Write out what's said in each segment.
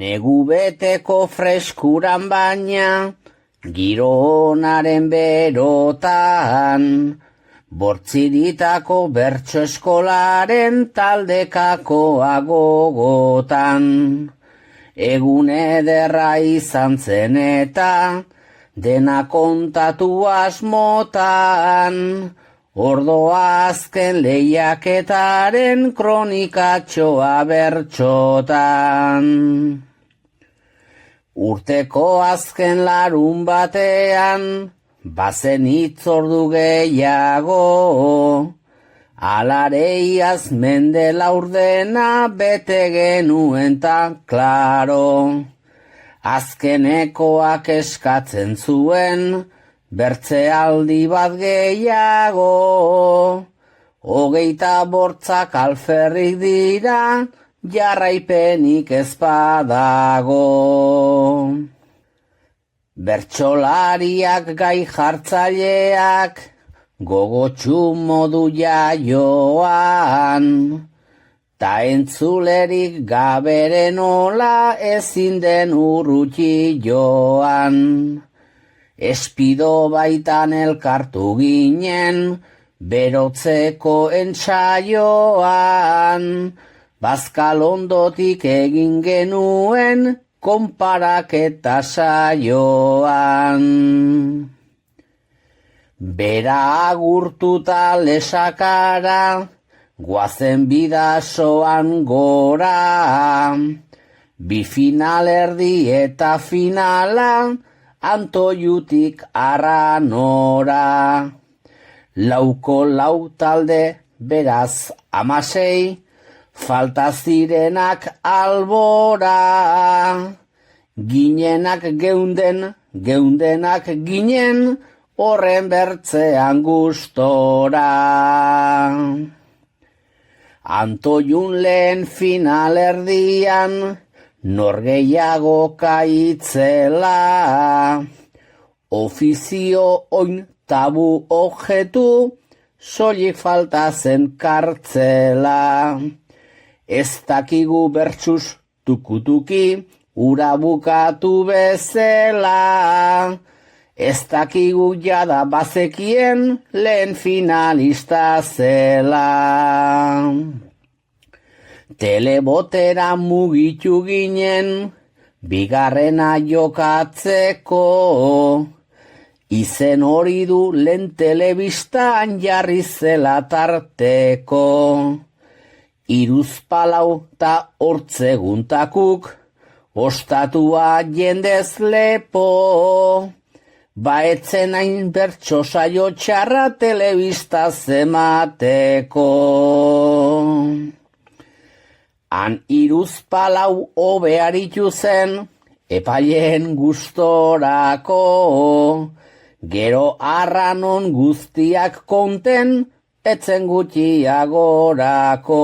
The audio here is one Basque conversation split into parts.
Negu beteko freskuran baina, giro onaren berotan, bortziritako bertso eskolaren taldekako agogotan. Egun ederra izan zen eta, dena kontatu asmotan, ordoa azken lehiaketaren kronikatxoa bertxotan. Urteko azken larun batean, bazen hitzordu gehiago, alarei mende laurdena bete genuen ta klaro. Azkenekoak eskatzen zuen, bertzealdi bat gehiago, 28 alferrik dira, jarraipenik ez badago. Bertsolariak gai jartzaileak, gogotsu modu jaioan, ta entzulerik gaberen ola ezin den urruti joan. Espido baitan elkartu ginen, berotzeko entsaioan, bazkalondotik egin genuen, konparaketa saioan. Bera agurtuta lesakara, guazen bidasoan gora, bi finalerdi eta finala, Antoiutik Arranora. 4 talde beraz 16, falta zirenak albora. Ginenak geunden, geundenak ginen, horren bertzean gustora. Antoiun lehen finalerdian, norgeiago kaitzela, ofizio oin tabu objetu, soilik falta zen kartzela. Ez dakigu bertsuz tukutuki, ura bukatu bezala, ez dakigu jada bazekien lehen finalista zela. Telebotera mugitu ginen, bigarrena jokatzeko, izen hori du lehen telebistan jarri zela tarteko. 34 ta hortzeguntakuk, ostatua jendez lepo, baetzen hain bertso saio txarra telebista zemateko. Han 34 hobe aritu zen, epaileen gustorako, gero Arranon guztiak konten, etzen gutxiagorako.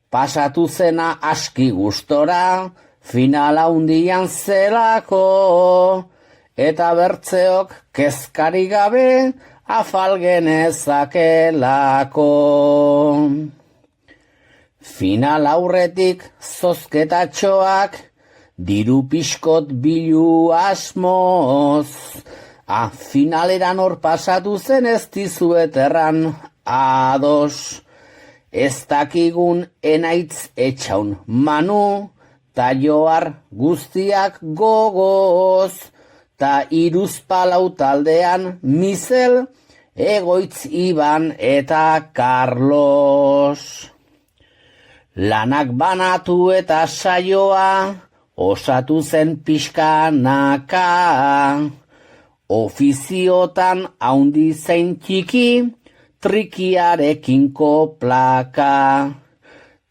Pasatu zena aski gustora, finala hundian zelako, eta bertzeok kezkari gabe afal genezakelako. Final aurretik zozketatxoak, diru pixkot bilu asmoz. Finaleran hor pasatu zen ez dizuet erran ados. Ez dakigun enaitz etxaun manu, ta joar guztiak gogoz, ta 34 taldean Mizel, Egoitz Iban eta Carlos. Lanak banatu eta saioa, osatu zen pixkanaka, ofiziotan haundi zein txiki, trikiarekin koplaka.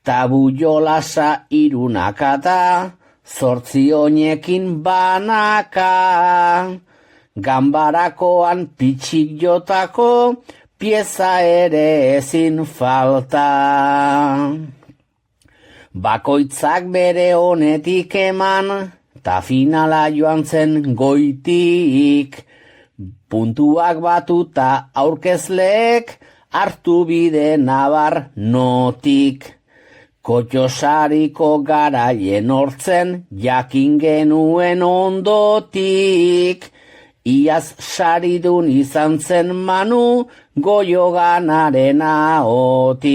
Tabu jolasa irunakata, 8 oinekin banaka, ganbarakoan pitxik jotako, pieza ere ezin falta. Bakoitzak bere honetik eman, ta finala joan zen goitik, puntuak batuta aurkezleek hartu bide nabar notik. Kotxosariko garaien hortzen jakin genuen ondotik, iaz saridun izan zen Manu Goioganaren ahotik.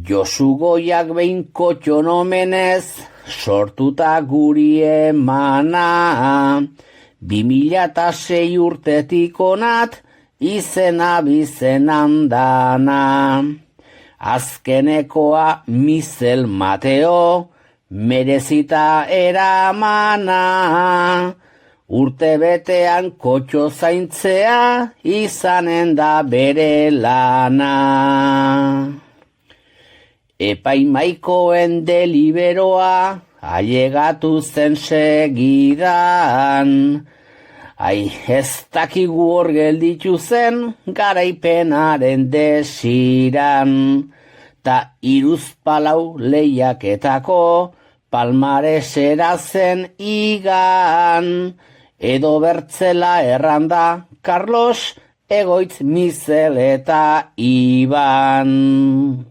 Josu Goiak behin kotxon omenez sortuta guri emana, 2006 urtetik onat izena bizenan dana. Azkenekoa Mizel Mateo merezita eramana, urte betean kotxo zaintzea izanen da bere lana. Epaimaikoen deliberoa ailegatu zen segidan, ai, ez dakigu hor gelditu zen garaipenaren desiran, ta hiruzpalau lehiaketako palmaresera zen igan, edo bertzela erranda Carlos, Egoitz, Mizel eta Iban.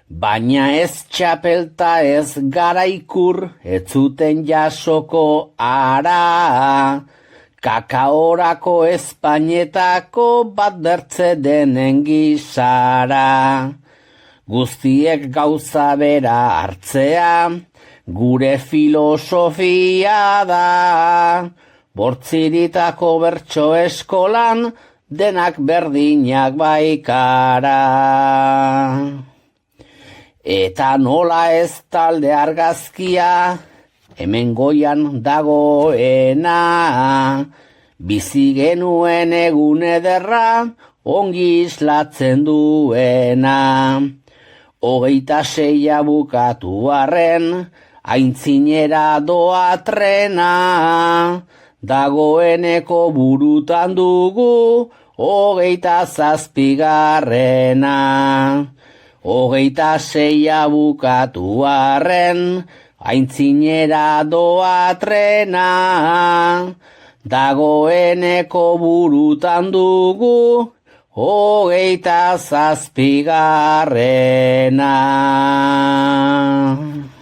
Baina ez txapelta ez garaikur, ez zuten jasoko ara, kakaorako Espainetako bat bertze denen gizara. Guztiek gauza bera hartzea, gure filosofia da, bortziritako bertso eskolan, denak berdinak baikara. Eta nola ez talde argazkia, hemen Goian dagoena, bizi genuen egun ederra, ongi islatzen duena. 26 bukatu arren, aintzinera doa trena, dagoeneko burutan dugu, 27. 26 bukatu arren, aintzinera doa trena, dagoeneko burutan dugu, 27.